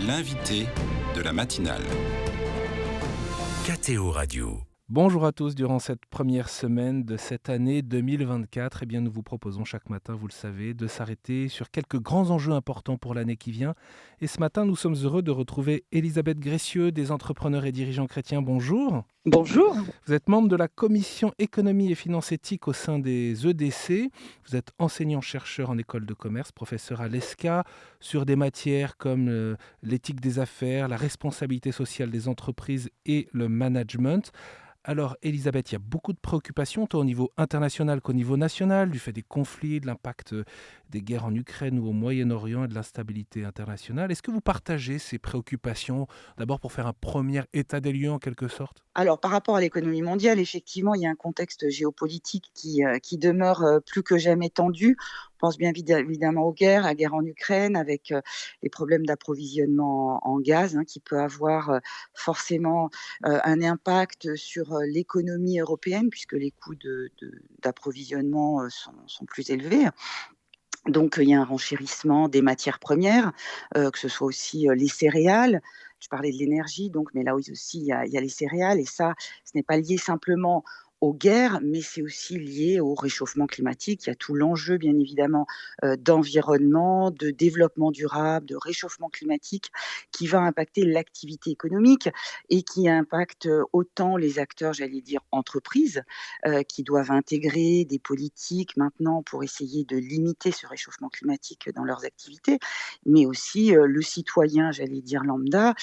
L'invité de la matinale. KTO Radio. Bonjour à tous, durant cette première semaine de cette année 2024, nous vous proposons chaque matin, vous le savez, de s'arrêter sur quelques grands enjeux importants pour l'année qui vient. Et ce matin, nous sommes heureux de retrouver Elisabeth Gressieux, des entrepreneurs et dirigeants chrétiens. Bonjour. Bonjour. Vous êtes membre de la commission économie et finances éthiques au sein des EDC. Vous êtes enseignant-chercheur en école de commerce, professeur à l'ESCA, sur des matières comme l'éthique des affaires, la responsabilité sociale des entreprises et le management. Alors, Elisabeth, il y a beaucoup de préoccupations, tant au niveau international qu'au niveau national, du fait des conflits, de l'impact des guerres en Ukraine ou au Moyen-Orient et de l'instabilité internationale. Est-ce que vous partagez ces préoccupations, d'abord pour faire un premier état des lieux en quelque sorte ? Alors, par rapport à l'économie mondiale, effectivement, il y a un contexte géopolitique qui demeure plus que jamais tendu. On pense bien évidemment aux guerres, à la guerre en Ukraine, avec les problèmes d'approvisionnement en gaz, qui peut avoir forcément un impact sur l'économie européenne, puisque les coûts d'approvisionnement sont plus élevés. Donc, il y a un renchérissement des matières premières, que ce soit aussi les céréales. Je parlais de l'énergie, donc, mais là aussi, il y a les céréales. Et ça, ce n'est pas lié simplement aux guerres, mais c'est aussi lié au réchauffement climatique. Il y a tout l'enjeu, bien évidemment, d'environnement, de développement durable, de réchauffement climatique, qui va impacter l'activité économique et qui impacte autant les acteurs, j'allais dire, entreprises, qui doivent intégrer des politiques maintenant pour essayer de limiter ce réchauffement climatique dans leurs activités, mais aussi le citoyen, j'allais dire lambda,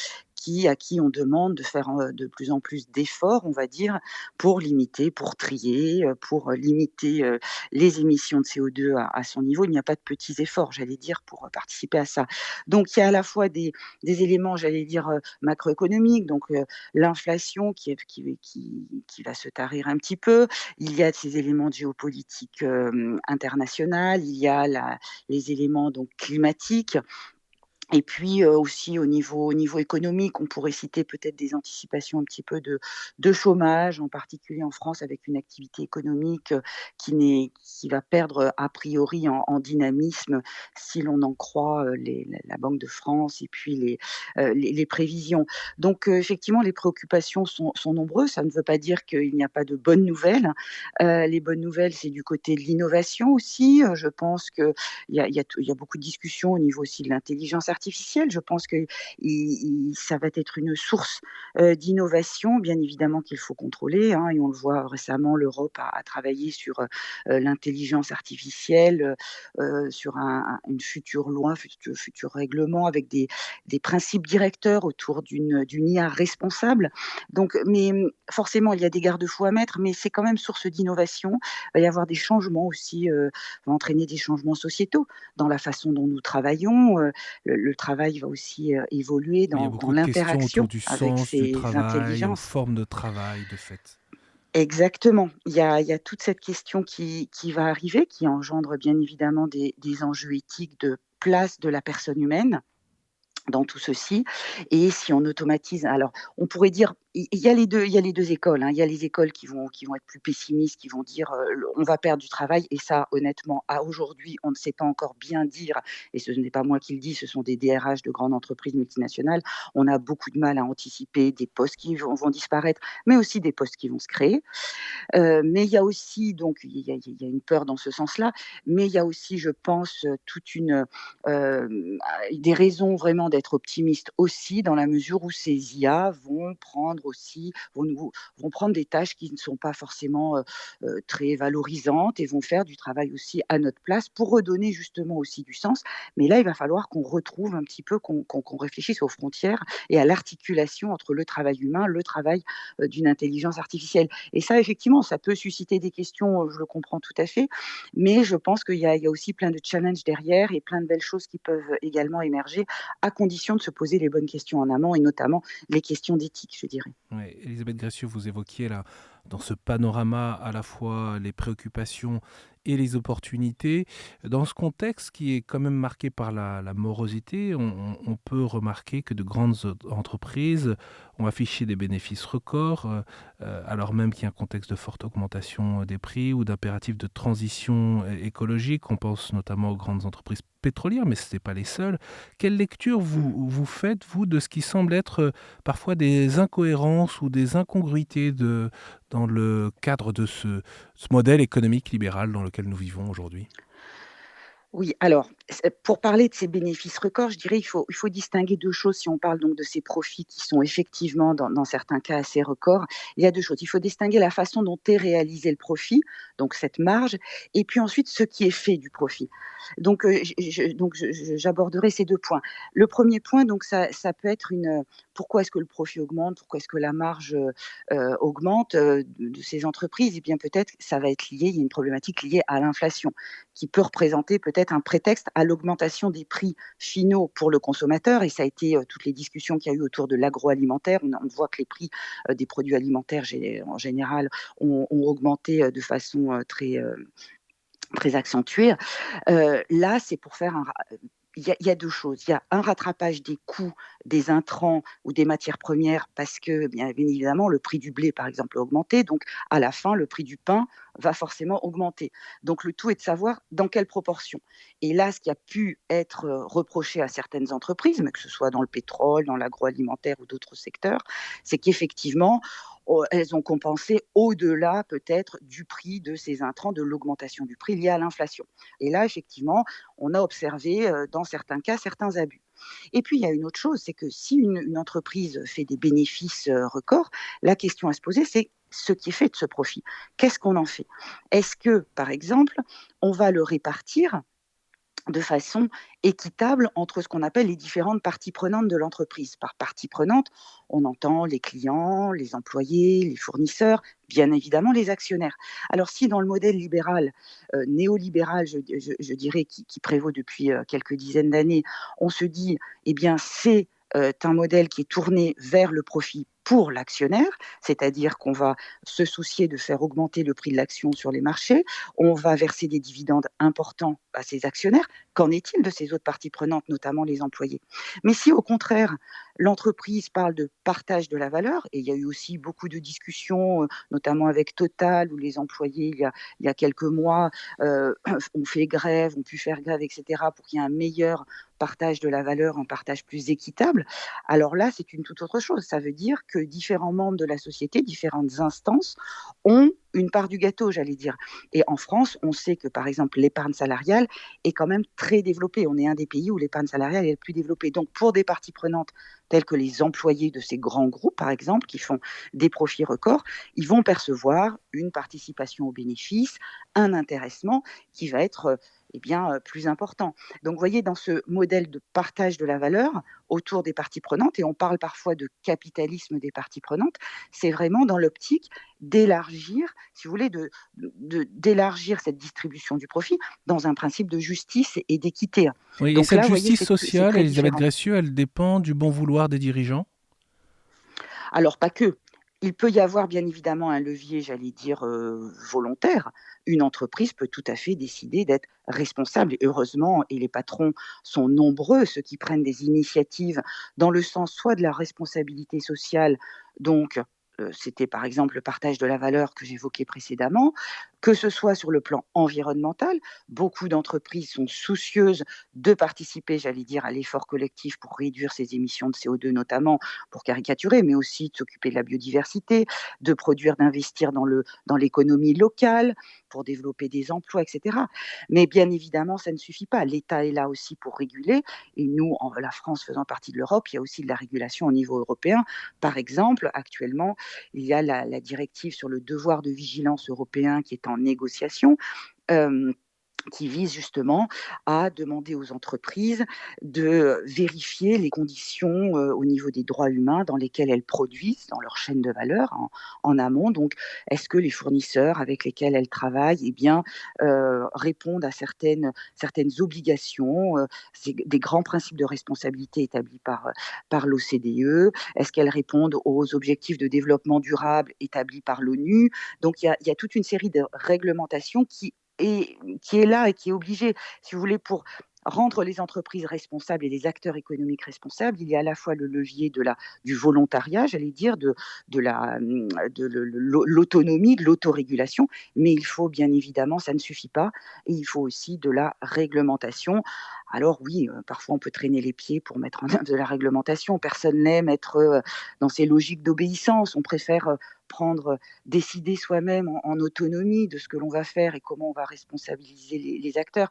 à qui on demande de faire de plus en plus d'efforts, on va dire, pour limiter, pour trier, pour limiter les émissions de CO2 à son niveau. Il n'y a pas de petits efforts, j'allais dire, pour participer à ça. Donc, il y a à la fois des éléments, j'allais dire, macroéconomiques, donc l'inflation qui va se tarir un petit peu. Il y a ces éléments de géopolitique internationale, il y a les éléments donc climatiques. Et puis aussi au niveau économique, on pourrait citer peut-être des anticipations un petit peu de chômage, en particulier en France, avec une activité économique qui va perdre a priori en dynamisme, si l'on en croit la Banque de France et puis les prévisions. Donc effectivement, les préoccupations sont nombreuses. Ça ne veut pas dire qu'il n'y a pas de bonnes nouvelles. Les bonnes nouvelles, c'est du côté de l'innovation aussi. Je pense qu'il y a beaucoup de discussions au niveau aussi de l'intelligence artificielle. Je pense que ça va être une source d'innovation, bien évidemment qu'il faut contrôler, et on le voit récemment, l'Europe a travaillé sur l'intelligence artificielle, sur une future loi, futur règlement avec des principes directeurs autour d'une IA responsable. Donc, mais forcément, il y a des garde-fous à mettre, mais c'est quand même source d'innovation. Il va y avoir des changements aussi, va entraîner des changements sociétaux dans la façon dont nous travaillons. Le travail va aussi évoluer Il y a dans beaucoup de questions autour l'interaction du avec sens du ces travail, aux intelligences. formes de travail, de fait. Exactement. Il y a toute cette question qui va arriver, qui engendre bien évidemment des enjeux éthiques de place de la personne humaine dans tout ceci. Et si on automatise, alors on pourrait dire, il y a les 2 écoles, Il y a les écoles qui vont être plus pessimistes, qui vont dire, on va perdre du travail, et ça honnêtement, à aujourd'hui, on ne sait pas encore bien dire, et ce n'est pas moi qui le dis, ce sont des DRH de grandes entreprises multinationales. On a beaucoup de mal à anticiper des postes qui vont disparaître, mais aussi des postes qui vont se créer. Mais il y a aussi, donc il y a une peur dans ce sens-là, mais il y a aussi, je pense, toute des raisons vraiment d'être optimiste aussi, dans la mesure où ces IA vont prendre des tâches qui ne sont pas forcément très valorisantes, et vont faire du travail aussi à notre place pour redonner justement aussi du sens. Mais là, il va falloir qu'on retrouve un petit peu, qu'on réfléchisse aux frontières et à l'articulation entre le travail humain, le travail d'une intelligence artificielle. Et ça, effectivement, ça peut susciter des questions, je le comprends tout à fait, mais je pense qu'il y a aussi plein de challenges derrière et plein de belles choses qui peuvent également émerger, à condition de se poser les bonnes questions en amont, et notamment les questions d'éthique, je dirais. Ouais, Elisabeth Gressieux, vous évoquiez là dans ce panorama à la fois les préoccupations et les opportunités. Dans ce contexte qui est quand même marqué par la morosité, on peut remarquer que de grandes entreprises ont affiché des bénéfices records, alors même qu'il y a un contexte de forte augmentation des prix ou d'impératifs de transition écologique. On pense notamment aux grandes entreprises pétrolières, mais ce n'est pas les seules. Quelle lecture vous faites, vous, de ce qui semble être parfois des incohérences ou des incongruités dans le cadre de ce modèle économique libéral dans lequel nous vivons aujourd'hui? Oui, alors, pour parler de ces bénéfices records, je dirais il faut distinguer 2 choses si on parle donc de ces profits qui sont effectivement dans certains cas assez records. Il y a 2 choses. Il faut distinguer la façon dont est réalisé le profit, donc cette marge, et puis ensuite ce qui est fait du profit. Donc, j'aborderai ces 2 points. Le premier point, donc ça peut être pourquoi est-ce que le profit augmente? Pourquoi est-ce que la marge, augmente, de ces entreprises? Eh bien, peut-être ça va être lié, il y a une problématique liée à l'inflation qui peut représenter peut-être un prétexte à l'augmentation des prix finaux pour le consommateur. Et ça a été toutes les discussions qu'il y a eu autour de l'agroalimentaire. On voit que les prix des produits alimentaires en général ont augmenté de façon très accentuée. Là, c'est pour faire il y a 2 choses. Il y a un rattrapage des coûts des intrants ou des matières premières parce que, bien évidemment, le prix du blé, par exemple, a augmenté. Donc, à la fin, le prix du pain va forcément augmenter. Donc, le tout est de savoir dans quelle proportion. Et là, ce qui a pu être reproché à certaines entreprises, mais que ce soit dans le pétrole, dans l'agroalimentaire ou d'autres secteurs, c'est qu'effectivement, elles ont compensé au-delà peut-être du prix de ces intrants, de l'augmentation du prix liée à l'inflation. Et là, effectivement, on a observé, dans certains cas, certains abus. Et puis, il y a une autre chose, c'est que si une entreprise fait des bénéfices, records, la question à se poser, c'est ce qui est fait de ce profit. Qu'est-ce qu'on en fait? Est-ce que, par exemple, on va le répartir de façon équitable entre ce qu'on appelle les différentes parties prenantes de l'entreprise? Par partie prenante, on entend les clients, les employés, les fournisseurs, bien évidemment les actionnaires. Alors si dans le modèle libéral, néolibéral, je dirais qui prévaut depuis, quelques dizaines d'années, on se dit: «Eh bien c'est, un modèle qui est tourné vers le profit pour l'actionnaire», c'est-à-dire qu'on va se soucier de faire augmenter le prix de l'action sur les marchés, on va verser des dividendes importants à ses actionnaires. Qu'en est-il de ces autres parties prenantes, notamment les employés? Mais si au contraire, l'entreprise parle de partage de la valeur, et il y a eu aussi beaucoup de discussions, notamment avec Total, où les employés, il y a quelques mois, ont fait grève, ont pu faire grève, etc., pour qu'il y ait un meilleur partage de la valeur, un partage plus équitable. Alors là, c'est une toute autre chose. Ça veut dire que différents membres de la société, différentes instances ont une part du gâteau, j'allais dire. Et en France, on sait que, par exemple, l'épargne salariale est quand même très développée. On est un des pays où l'épargne salariale est la plus développée. Donc, pour des parties prenantes telles que les employés de ces grands groupes, par exemple, qui font des profits records, ils vont percevoir une participation aux bénéfices, un intéressement qui va être plus important. Donc, vous voyez, dans ce modèle de partage de la valeur autour des parties prenantes, et on parle parfois de capitalisme des parties prenantes, c'est vraiment dans l'optique d'élargir, si vous voulez, d'élargir cette distribution du profit dans un principe de justice et d'équité. Oui, et Donc cette là, vous voyez, justice c'est sociale, très Elisabeth différent. Gracieux, elle dépend du bon vouloir des dirigeants? Alors pas que. Il peut y avoir bien évidemment un levier, j'allais dire, volontaire. Une entreprise peut tout à fait décider d'être responsable, et heureusement, et les patrons sont nombreux, ceux qui prennent des initiatives dans le sens soit de la responsabilité sociale, donc c'était par exemple le partage de la valeur que j'évoquais précédemment, que ce soit sur le plan environnemental. Beaucoup d'entreprises sont soucieuses de participer, j'allais dire, à l'effort collectif pour réduire ses émissions de CO2 notamment, pour caricaturer, mais aussi de s'occuper de la biodiversité, de produire, d'investir dans l'économie locale, pour développer des emplois, etc. Mais bien évidemment, ça ne suffit pas. L'État est là aussi pour réguler, et nous, la France faisant partie de l'Europe, il y a aussi de la régulation au niveau européen. Par exemple, actuellement, il y a la directive sur le devoir de vigilance européen qui est en négociation. Euh, qui vise justement à demander aux entreprises de vérifier les conditions, au niveau des droits humains dans lesquels elles produisent, dans leur chaîne de valeur en amont. Donc, est-ce que les fournisseurs avec lesquels elles travaillent, eh bien, répondent à certaines obligations, c'est des grands principes de responsabilité établis par l'OCDE? Est-ce qu'elles répondent aux objectifs de développement durable établis par l'ONU? Donc il y a toute une série de réglementations qui est là et qui est obligé, si vous voulez, pour rendre les entreprises responsables et les acteurs économiques responsables. Il y a à la fois le levier du volontariat, j'allais dire, de l'autonomie, de l'autorégulation, mais il faut bien évidemment, ça ne suffit pas, et il faut aussi de la réglementation. Alors oui, parfois on peut traîner les pieds pour mettre en œuvre de la réglementation. Personne n'aime être dans ces logiques d'obéissance. On préfère décider soi-même en autonomie de ce que l'on va faire et comment on va responsabiliser les acteurs.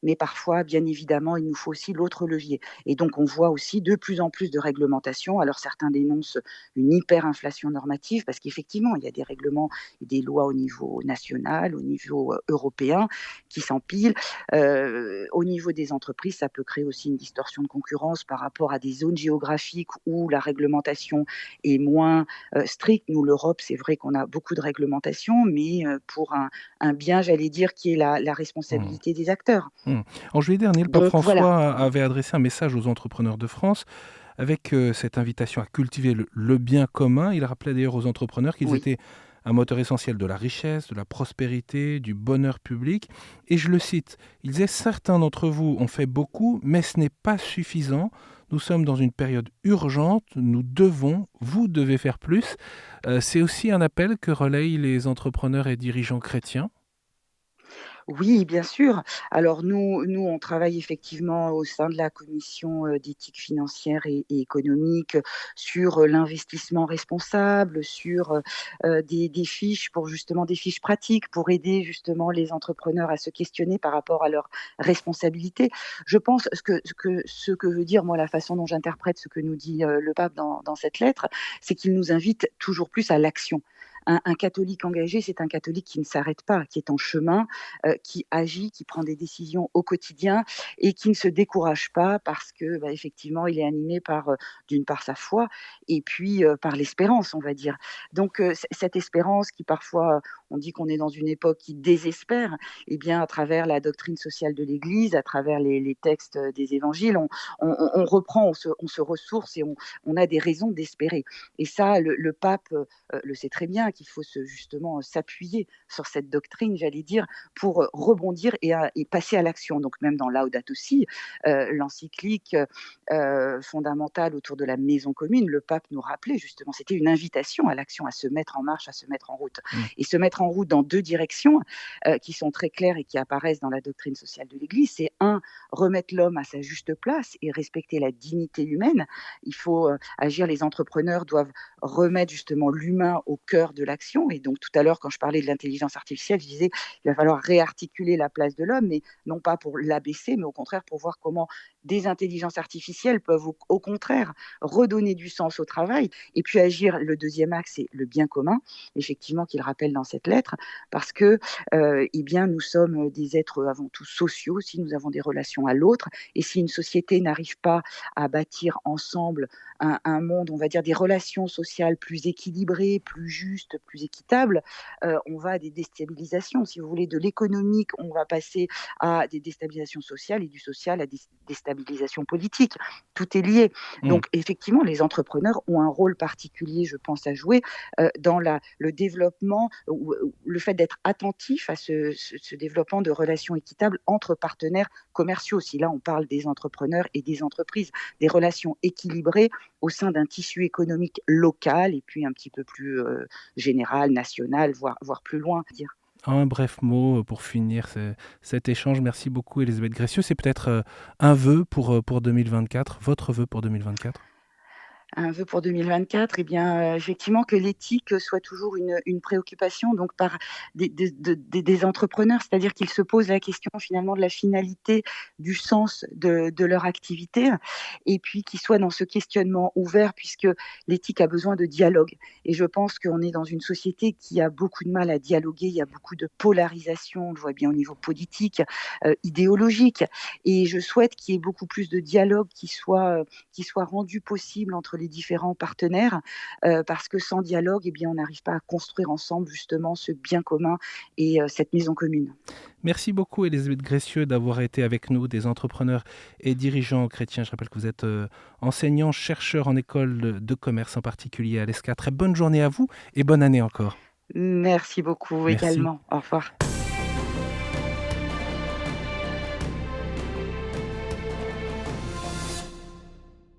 Mais parfois, bien évidemment, il nous faut aussi l'autre levier. Et donc, on voit aussi de plus en plus de réglementations. Alors, certains dénoncent une hyperinflation normative parce qu'effectivement, il y a des règlements et des lois au niveau national, au niveau européen qui s'empilent. Au niveau des entreprises, ça peut créer aussi une distorsion de concurrence par rapport à des zones géographiques où la réglementation est moins stricte. Nous, l'Europe, c'est vrai qu'on a beaucoup de réglementations, mais pour un bien, j'allais dire, qui est la Mmh. responsabilité des acteurs. Mmh. En juillet dernier, le pape Donc voilà. François avait adressé un message aux entrepreneurs de France avec cette invitation à cultiver le bien commun. Il rappelait d'ailleurs aux entrepreneurs qu'ils Oui. étaient un moteur essentiel de la richesse, de la prospérité, du bonheur public. Et je le cite, il disait, certains d'entre vous ont fait beaucoup, mais ce n'est pas suffisant. Nous sommes dans une période urgente, vous devez faire plus. C'est aussi un appel que relayent les entrepreneurs et dirigeants chrétiens. Oui, bien sûr. Alors nous, on travaille effectivement au sein de la commission, d'éthique financière et économique, sur, l'investissement responsable, sur, des fiches pour justement des fiches pratiques pour aider justement les entrepreneurs à se questionner par rapport à leurs responsabilités. Je pense ce que veut dire, moi, la façon dont j'interprète ce que nous dit, le pape dans cette lettre, c'est qu'il nous invite toujours plus à l'action. Un catholique engagé, c'est un catholique qui ne s'arrête pas, qui est en chemin, qui agit, qui prend des décisions au quotidien et qui ne se décourage pas parce que, bah, effectivement, il est animé par, d'une part sa foi et puis, par l'espérance, on va dire. Donc, cette espérance qui parfois, on dit qu'on est dans une époque qui désespère, eh bien, à travers la doctrine sociale de l'Église, à travers les textes, des évangiles, on reprend, on se ressource et on a des raisons d'espérer. Et ça, le pape, le sait très bien qu'il faut justement s'appuyer sur cette doctrine, j'allais dire, pour rebondir et passer à l'action. Donc même dans Laudato Si, l'encyclique fondamentale autour de la maison commune, le pape nous rappelait justement, c'était une invitation à l'action, à se mettre en marche, à se mettre en route. Mmh. Et se mettre en route dans deux directions qui sont très claires et qui apparaissent dans la doctrine sociale de l'Église, c'est un, remettre l'homme à sa juste place et respecter la dignité humaine. Il faut agir, les entrepreneurs doivent remettre justement l'humain au cœur de l'action. Et donc tout à l'heure, quand je parlais de l'intelligence artificielle, je disais il va falloir réarticuler la place de l'homme, mais non pas pour l'abaisser, mais au contraire pour voir comment des intelligences artificielles peuvent au contraire redonner du sens au travail. Et puis agir, le deuxième axe, c'est le bien commun, effectivement, qu'il rappelle dans cette lettre, parce que eh bien, nous sommes des êtres avant tout sociaux, si nous avons des relations à l'autre, et si une société n'arrive pas à bâtir ensemble un monde, on va dire, des relations sociales plus équilibrées, plus justes, plus équitables, on va à des déstabilisations. Si vous voulez, de l'économique, on va passer à des déstabilisations sociales et du social à des déstabilisations politiques. Tout est lié. Mmh. Donc, effectivement, les entrepreneurs ont un rôle particulier, je pense, à jouer dans le développement ou le fait d'être attentif à ce développement de relations équitables entre partenaires commerciaux. Si là, on parle des entrepreneurs et des entreprises, des relations équilibrées au sein d'un tissu économique local et puis un petit peu plus général, national, voire plus loin, dire. Un bref mot pour finir cet échange. Merci beaucoup, Elisabeth Gressieux. C'est peut-être un vœu pour 2024, votre vœu pour 2024. Un vœu pour 2024, eh bien, effectivement que l'éthique soit toujours une préoccupation donc par des entrepreneurs. C'est-à-dire qu'ils se posent la question finalement de la finalité, du sens de leur activité et puis qu'ils soient dans ce questionnement ouvert puisque l'éthique a besoin de dialogue et je pense qu'on est dans une société qui a beaucoup de mal à dialoguer. Il y a beaucoup de polarisation, on le voit bien au niveau politique, idéologique et je souhaite qu'il y ait beaucoup plus de dialogue qui soit rendu possible entre les différents partenaires, parce que sans dialogue, eh bien, on n'arrive pas à construire ensemble justement ce bien commun et cette maison commune. Merci beaucoup Elisabeth Gressieux d'avoir été avec nous, des entrepreneurs et dirigeants chrétiens. Je rappelle que vous êtes enseignant, chercheur en école de commerce, en particulier à l'ESCA. Très bonne journée à vous et bonne année encore. Merci beaucoup Merci. également. Au revoir.